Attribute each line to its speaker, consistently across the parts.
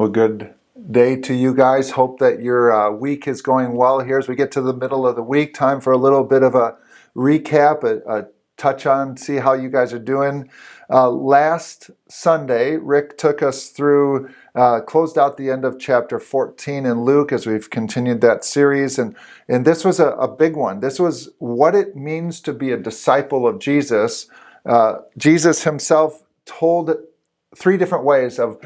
Speaker 1: Well, good day to you guys. Hope that your week is going well here as we get to the middle of the week. Time for a little bit of a recap, a touch on, see how you guys are doing. Last Sunday, Rick took us through, closed out the end of chapter 14 in Luke as we've continued that series. And this was a big one. This was what it means to be a disciple of Jesus. Jesus himself told three different ways of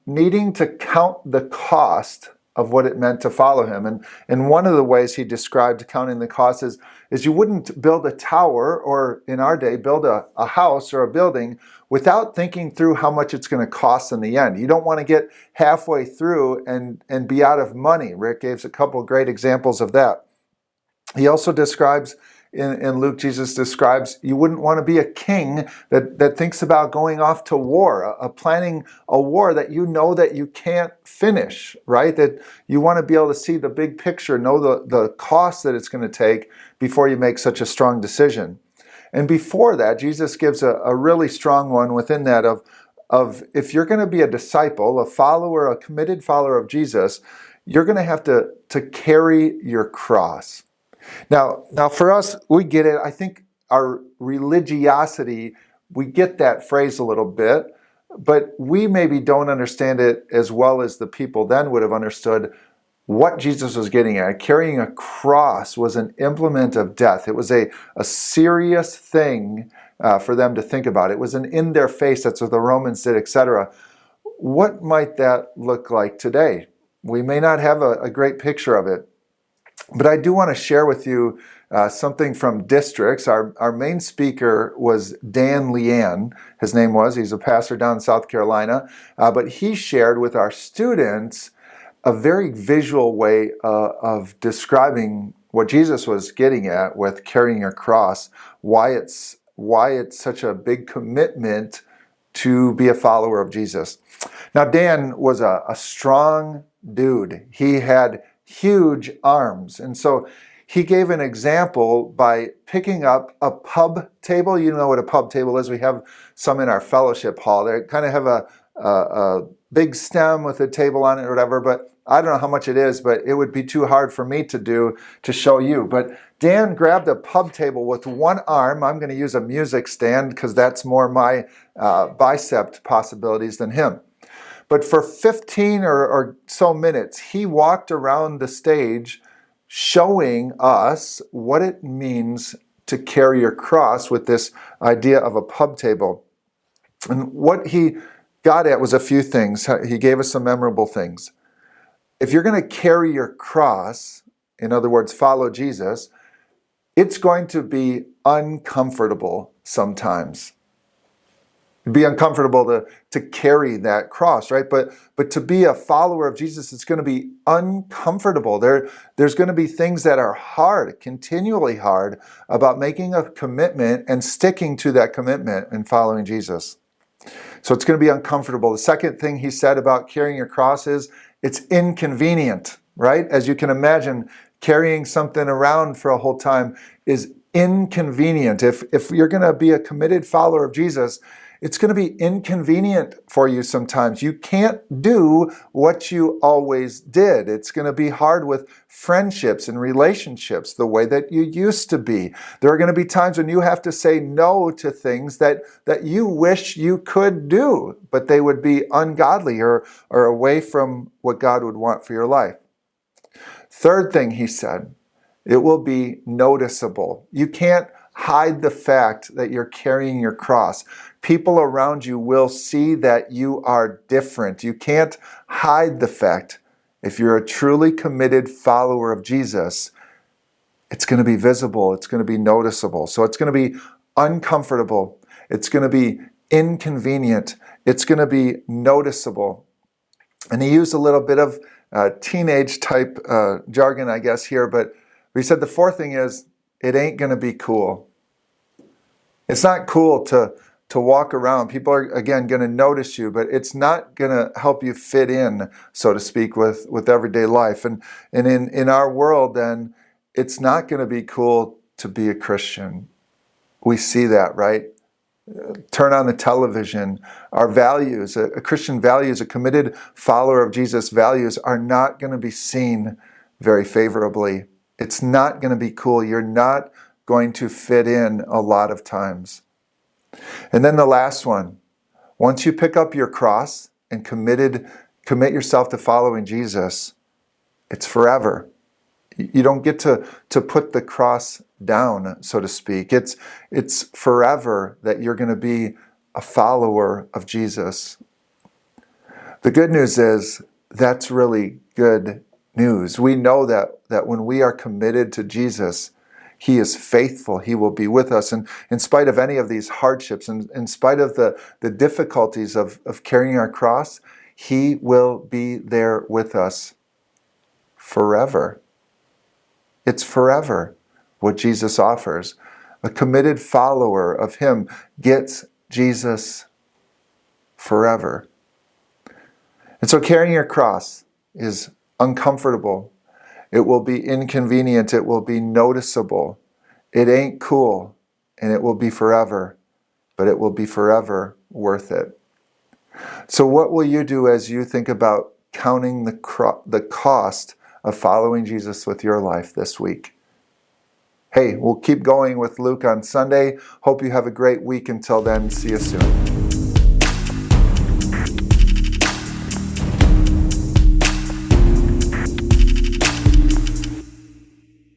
Speaker 1: needing to count the cost of what it meant to follow him. And one of the ways he described counting the cost is you wouldn't build a tower, or in our day, build a house or a building without thinking through how much it's going to cost in the end. You don't want to get halfway through and be out of money. Rick gave us a couple of great examples of that. He also describes in Luke, Jesus describes you wouldn't want to be a king that thinks about going off to war, planning a war that you know that you can't finish, right? That you want to be able to see the big picture, know the cost that it's going to take before you make such a strong decision. And before that, Jesus gives a really strong one within that of if you're going to be a disciple, a follower, a committed follower of Jesus, you're going to have to carry your cross. Now for us, we get it. I think our religiosity, we get that phrase a little bit, but we maybe don't understand it as well as the people then would have understood what Jesus was getting at. Carrying a cross was an implement of death. It was a serious thing for them to think about. It was an in their face. That's what the Romans did, etc. What might that look like today? We may not have a great picture of it. But I do want to share with you something from Districts. Our main speaker was Dan Leanne. His name was. He's a pastor down in South Carolina. But he shared with our students a very visual way of describing what Jesus was getting at with carrying your cross, why it's such a big commitment to be a follower of Jesus. Now, Dan was a strong dude. He had huge arms. And so he gave an example by picking up a pub table. You know what a pub table is. We have some in our fellowship hall. They kind of have a big stem with a table on it or whatever, but I don't know how much it is, but it would be too hard for me to show you. But Dan grabbed a pub table with one arm. I'm going to use a music stand because that's more my bicep possibilities than him. But for 15 or so minutes, he walked around the stage showing us what it means to carry your cross with this idea of a pub table. And what he got at was a few things. He gave us some memorable things. If you're going to carry your cross, in other words, follow Jesus, it's going to be uncomfortable sometimes. It'd be uncomfortable to carry that cross, right? But to be a follower of Jesus, it's going to be uncomfortable. There's going to be things that are hard, continually hard, about making a commitment and sticking to that commitment and following Jesus. So it's going to be uncomfortable. The second thing he said about carrying your cross is it's inconvenient, right? As you can imagine, carrying something around for a whole time is inconvenient. If you're going to be a committed follower of Jesus, it's going to be inconvenient for you sometimes. You can't do what you always did. It's going to be hard with friendships and relationships the way that you used to be. There are going to be times when you have to say no to things that you wish you could do, but they would be ungodly or away from what God would want for your life. Third thing he said, it will be noticeable. You can't hide the fact that you're carrying your cross. People around you will see that you are different. You can't hide the fact. If you're a truly committed follower of Jesus, it's going to be visible. It's going to be noticeable. So it's going to be uncomfortable. It's going to be inconvenient. It's going to be noticeable. And he used a little bit of teenage type jargon, I guess, here, but he said the fourth thing is it ain't going to be cool. It's not cool to walk around. People are, again, going to notice you, but it's not going to help you fit in, so to speak, with everyday life. And in our world, then, it's not going to be cool to be a Christian. We see that, right? turn on the television. Our values, a Christian values, a committed follower of Jesus' values are not going to be seen very favorably. It's not going to be cool. You're not going to fit in a lot of times. And then the last one, once you pick up your cross and commit yourself to following Jesus, it's forever. You don't get to put the cross down, so to speak. It's forever that you're going to be a follower of Jesus. The good news is that's really good news. We know that when we are committed to Jesus, He is faithful. He will be with us. And in spite of any of these hardships, and in spite of the difficulties of carrying our cross, He will be there with us forever. It's forever what Jesus offers. A committed follower of Him gets Jesus forever. And so carrying your cross is uncomfortable. It will be inconvenient. It will be noticeable. It ain't cool, and it will be forever, but it will be forever worth it. So what will you do as you think about counting the cost of following Jesus with your life this week? Hey, we'll keep going with Luke on Sunday. Hope you have a great week. Until then, see you soon.